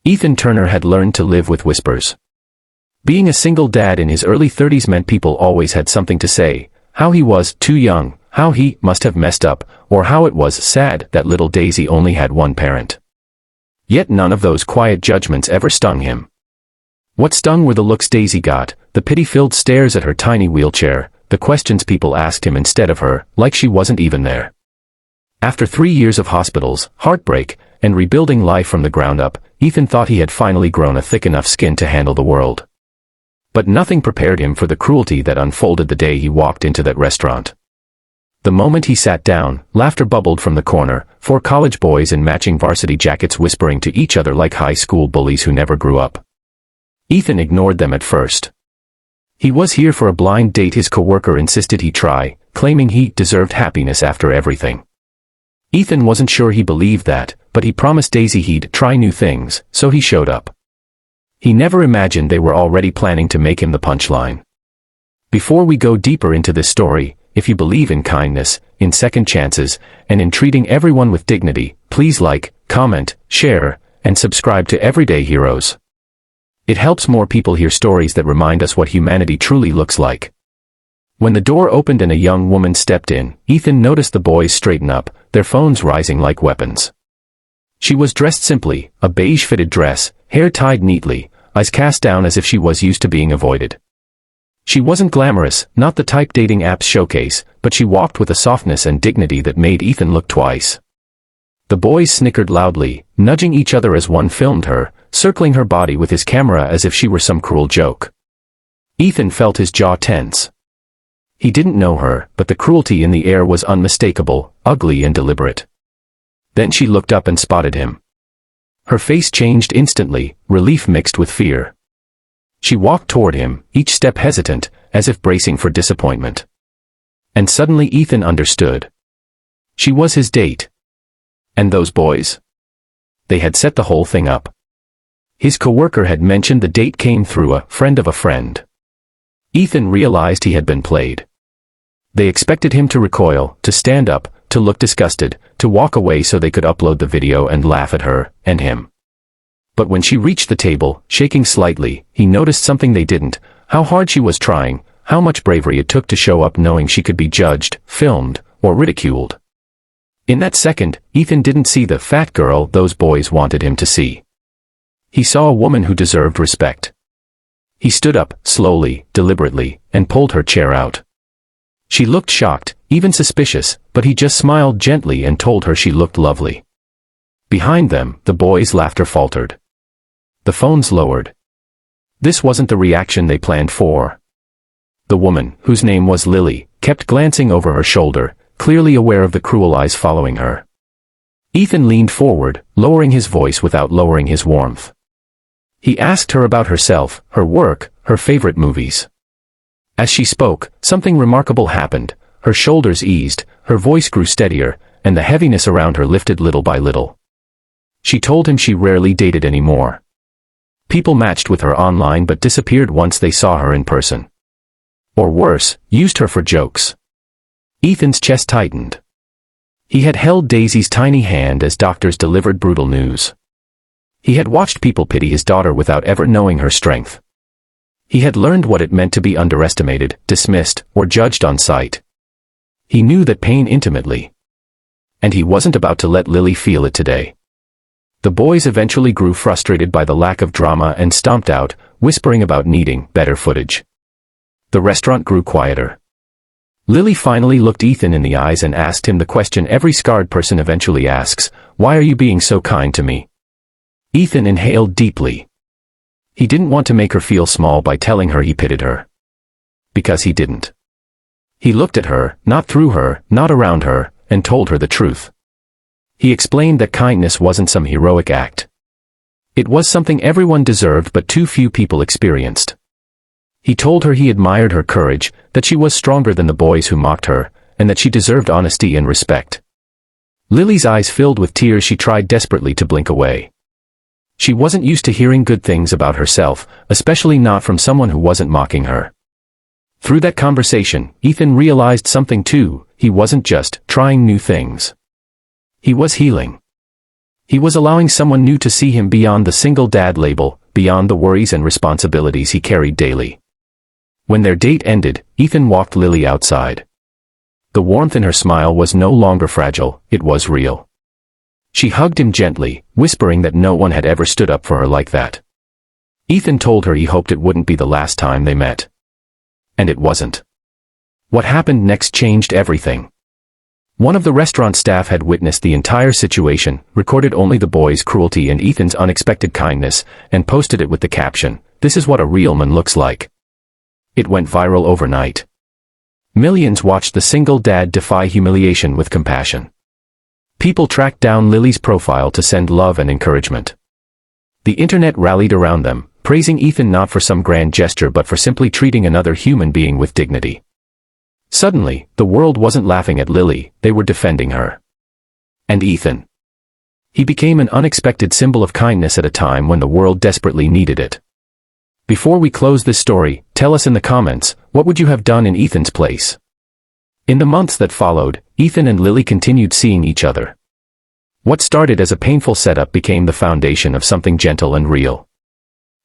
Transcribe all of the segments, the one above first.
Ethan Turner had learned to live with whispers. Being a single dad in his early 30s meant people always had something to say, how he was too young, how he must have messed up, or how it was sad that little Daisy only had one parent. Yet none of those quiet judgments ever stung him. What stung were the looks Daisy got, the pity-filled stares at her tiny wheelchair, the questions people asked him instead of her, like she wasn't even there. After 3 years of hospitals, heartbreak, and rebuilding life from the ground up, Ethan thought he had finally grown a thick enough skin to handle the world. But nothing prepared him for the cruelty that unfolded the day he walked into that restaurant. The moment he sat down, laughter bubbled from the corner, 4 college boys in matching varsity jackets whispering to each other like high school bullies who never grew up. Ethan ignored them at first. He was here for a blind date his coworker insisted he try, claiming he deserved happiness after everything. Ethan wasn't sure he believed that, but he promised Daisy he'd try new things, so he showed up. He never imagined they were already planning to make him the punchline. Before we go deeper into this story, if you believe in kindness, in second chances, and in treating everyone with dignity, please like, comment, share, and subscribe to Everyday Heroes. It helps more people hear stories that remind us what humanity truly looks like. When the door opened and a young woman stepped in, Ethan noticed the boys straighten up, their phones rising like weapons. She was dressed simply, a beige-fitted dress, hair tied neatly, eyes cast down as if she was used to being avoided. She wasn't glamorous, not the type dating apps showcase, but she walked with a softness and dignity that made Ethan look twice. The boys snickered loudly, nudging each other as one filmed her, circling her body with his camera as if she were some cruel joke. Ethan felt his jaw tense. He didn't know her, but the cruelty in the air was unmistakable, ugly and deliberate. Then she looked up and spotted him. Her face changed instantly, relief mixed with fear. She walked toward him, each step hesitant, as if bracing for disappointment. And suddenly Ethan understood. She was his date. And those boys? They had set the whole thing up. His coworker had mentioned the date came through a friend of a friend. Ethan realized he had been played. They expected him to recoil, to stand up, to look disgusted, to walk away so they could upload the video and laugh at her, and him. But when she reached the table, shaking slightly, he noticed something they didn't, how hard she was trying, how much bravery it took to show up knowing she could be judged, filmed, or ridiculed. In that second, Ethan didn't see the fat girl those boys wanted him to see. He saw a woman who deserved respect. He stood up, slowly, deliberately, and pulled her chair out. She looked shocked, even suspicious, but he just smiled gently and told her she looked lovely. Behind them, the boys' laughter faltered. The phones lowered. This wasn't the reaction they planned for. The woman, whose name was Lily, kept glancing over her shoulder, clearly aware of the cruel eyes following her. Ethan leaned forward, lowering his voice without lowering his warmth. He asked her about herself, her work, her favorite movies. As she spoke, something remarkable happened. Her shoulders eased, her voice grew steadier, and the heaviness around her lifted little by little. She told him she rarely dated anymore. People matched with her online but disappeared once they saw her in person. Or worse, used her for jokes. Ethan's chest tightened. He had held Daisy's tiny hand as doctors delivered brutal news. He had watched people pity his daughter without ever knowing her strength. He had learned what it meant to be underestimated, dismissed, or judged on sight. He knew that pain intimately. And he wasn't about to let Lily feel it today. The boys eventually grew frustrated by the lack of drama and stomped out, whispering about needing better footage. The restaurant grew quieter. Lily finally looked Ethan in the eyes and asked him the question every scarred person eventually asks, "Why are you being so kind to me?" Ethan inhaled deeply. He didn't want to make her feel small by telling her he pitied her. Because he didn't. He looked at her, not through her, not around her, and told her the truth. He explained that kindness wasn't some heroic act. It was something everyone deserved but too few people experienced. He told her he admired her courage, that she was stronger than the boys who mocked her, and that she deserved honesty and respect. Lily's eyes filled with tears. She tried desperately to blink away. She wasn't used to hearing good things about herself, especially not from someone who wasn't mocking her. Through that conversation, Ethan realized something too. He wasn't just trying new things. He was healing. He was allowing someone new to see him beyond the single dad label, beyond the worries and responsibilities he carried daily. When their date ended, Ethan walked Lily outside. The warmth in her smile was no longer fragile, it was real. She hugged him gently, whispering that no one had ever stood up for her like that. Ethan told her he hoped it wouldn't be the last time they met. And it wasn't. What happened next changed everything. One of the restaurant staff had witnessed the entire situation, recorded only the boy's cruelty and Ethan's unexpected kindness, and posted it with the caption, "This is what a real man looks like." It went viral overnight. Millions watched the single dad defy humiliation with compassion. People tracked down Lily's profile to send love and encouragement. The internet rallied around them, praising Ethan not for some grand gesture but for simply treating another human being with dignity. Suddenly, the world wasn't laughing at Lily, they were defending her. And Ethan. He became an unexpected symbol of kindness at a time when the world desperately needed it. Before we close this story, tell us in the comments, what would you have done in Ethan's place? In the months that followed, Ethan and Lily continued seeing each other. What started as a painful setup became the foundation of something gentle and real.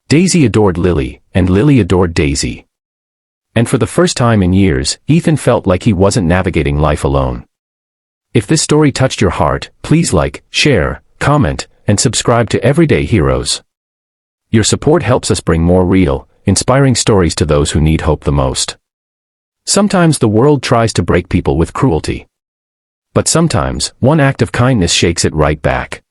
Daisy adored Lily, and Lily adored Daisy. And for the first time in years, Ethan felt like he wasn't navigating life alone. If this story touched your heart, please like, share, comment, and subscribe to Everyday Heroes. Your support helps us bring more real, inspiring stories to those who need hope the most. Sometimes the world tries to break people with cruelty. But sometimes, one act of kindness shakes it right back.